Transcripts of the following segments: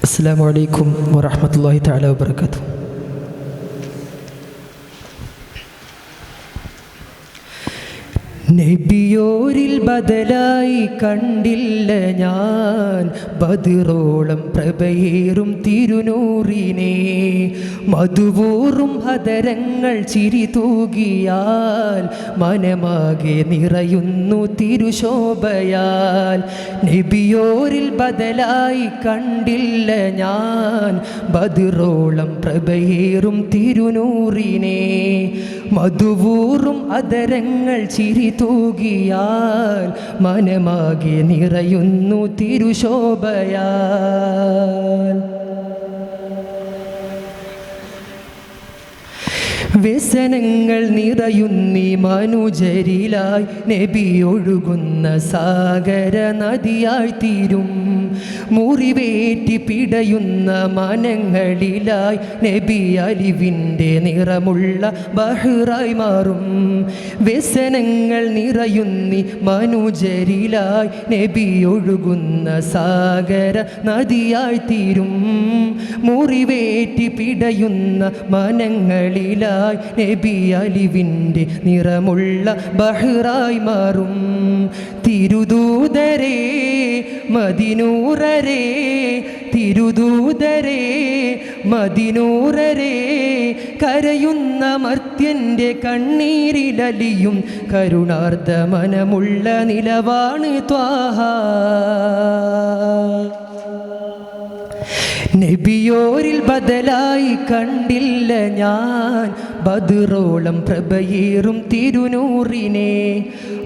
അസ്സലാമു അലൈക്കും വറഹ്മത്തുള്ളാഹി തആല വബറകാതുഹു. നബിയോരിൽ ബദലായി കണ്ടില്ല ഞാൻ ബദറോളം പ്രഭയേറും തിരുനൂറിനെ. മധുവൂറും ഹദരങ്ങൾ ചിരി തൂകിയാൽ മനമാകെ നിറയുന്നു തിരുശോഭയാൽ. നബിയോരിൽ ബദലായി കണ്ടില്ല ഞാൻ ബദറോളം പ്രഭയേറും തിരുനൂറിനെ. മധുവൂറും ഹദരങ്ങൾ ചിരി തൂകിയാൽ മനമാകെ നിറയുന്നു തിരുശോഭയാൽ. വ്യസനങ്ങൾ നിറയുന്നീ മനുജരിലായി നബി ഒഴുകുന്ന സാഗര നദിയായി തീരും. മുറിവേറ്റി പിടയുന്ന മനങ്ങളിലായി നബി അലിവിൻ്റെ നിറമുള്ള ബഹ്റായി മാറും. വ്യസനങ്ങൾ നിറയുന്നീ മനുജരിലായി നബി ഒഴുകുന്ന സാഗര നദിയായി തീരും. മുറിവേറ്റി പിടയുന്ന മനങ്ങളിലായി നബി അലിവിൻ്റെ നിറമുള്ള ബഹ്റായി മാറും. തിരുദൂതരേ മദിനൂറരേ, തിരുദൂതരേ മദിനൂറരേ, കരയുന്ന മർത്യൻ്റെ കണ്ണീരിലലിയും കരുണാർദ്ദ മനമുള്ള നിലവാണ് ത്വാഹ. നബിയോരിൽ ബദലായി കണ്ടില്ല ഞാൻ ബദറോളം പ്രഭയേറും തിരുനൂറിനെ.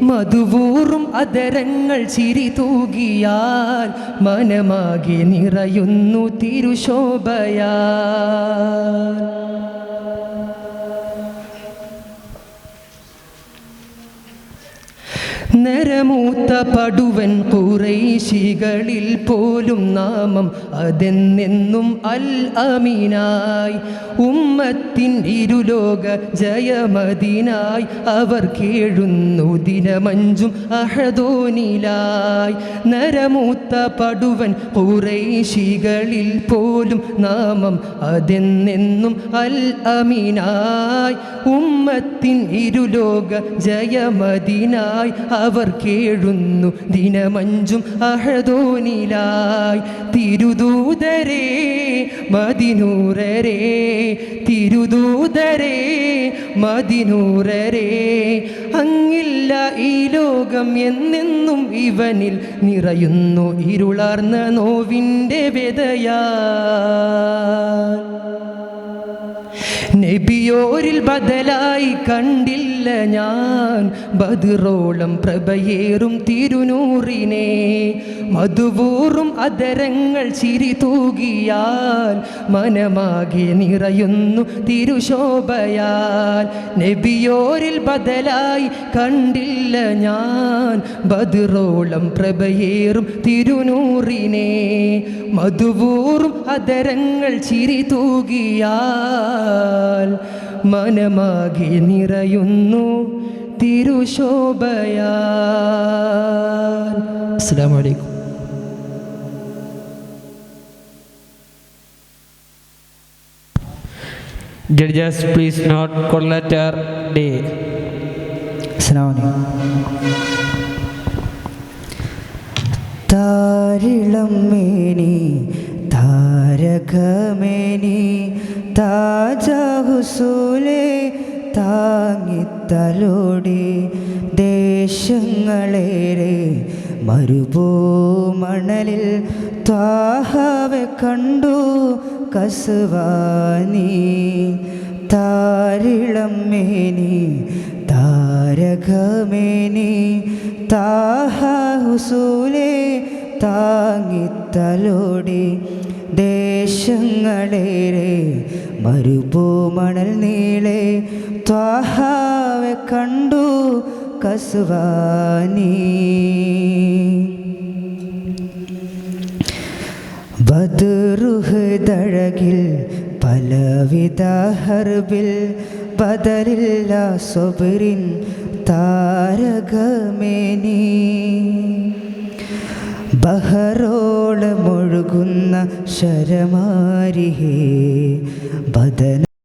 മധുവൂറും അധരങ്ങൾ ചിരി തൂകിയാൽ മനമാകെ നിറയുന്നു തിരുശോഭയാൽ. നരമൂത്ത പടുവൻ ഖുറൈശികളിൽ പോലും നാമം അതെന്നെന്നും അൽ അമീനായി. ഉമ്മത്തിൻ ഇരുലോക ജയമദീനായി അവർ കേഴുന്നു ദിനമഞ്ചും അഹദോനിലായി. നരമൂത്ത പടുവൻ ഖുറൈശികളിൽ പോലും നാമം അതെന്നെന്നും അൽ അമീനായി. ഉമ്മത്തിൻ ഇരുലോക ജയമദീനായി അവർ കേഴുന്നു ദിനമഞ്ചും അഹദോനിലായി. തിരുദൂതരേ മദിനൂറരേ, തിരുദൂതരേ മദിനൂറരേ, അങ്ങില്ല ഈ ലോകം എന്നെന്നും ഇവനിൽ നിറയുന്നു ഇരുളാർന്ന നോവിൻ്റെ വ്യതയാൽ. നബിയോരിൽ ബദലായി കണ്ടില്ല ഞാൻ ബദറോളം പ്രഭയേറും തിരുനൂറിനെ. മധുവൂറും അധരങ്ങൾ ചിരി തൂകിയാൽ മനമാകെ നിറയുന്നു തിരുശോഭയാൽ. നബിയോരിൽ ബദലായി കണ്ടില്ല ഞാൻ ബദറോളം പ്രഭയേറും തിരുനൂറിനെ. മധുവൂറും അധരങ്ങൾ ചിരി തൂകിയാൽ മനമാകെ നിറയുന്നു തിരുശോഭയാൽ. അസ്സലാമു അലൈക്കും. Judges, please note call letter D. അസ്സലാമു അലൈക്കും. താരിളം മേനി താരകമേനി താജഹുസൂലേ താങ്ങിത്തലോടി ദേശങ്ങളേറെ മരുഭൂമണലിൽ ത്വാഹവെ കണ്ടു കസ്വാനി. താരിളം മേനി താരകമേനി താഹുസൂലേ താങ്ങിത്തലോടി ദേശങ്ങളേറെ മരുഭൂമണൽ നീളെ ത്വാഹവെ കണ്ടു കസ്വാനി. ബദറുഹ്ദഴകിൽ പലവിധ ഹർബിൽ ബദലില്ല സ്വബരിൻ താരകമേനി. ബഹറോളമൊഴുകുന്ന ശരമാരിഹേ ബദന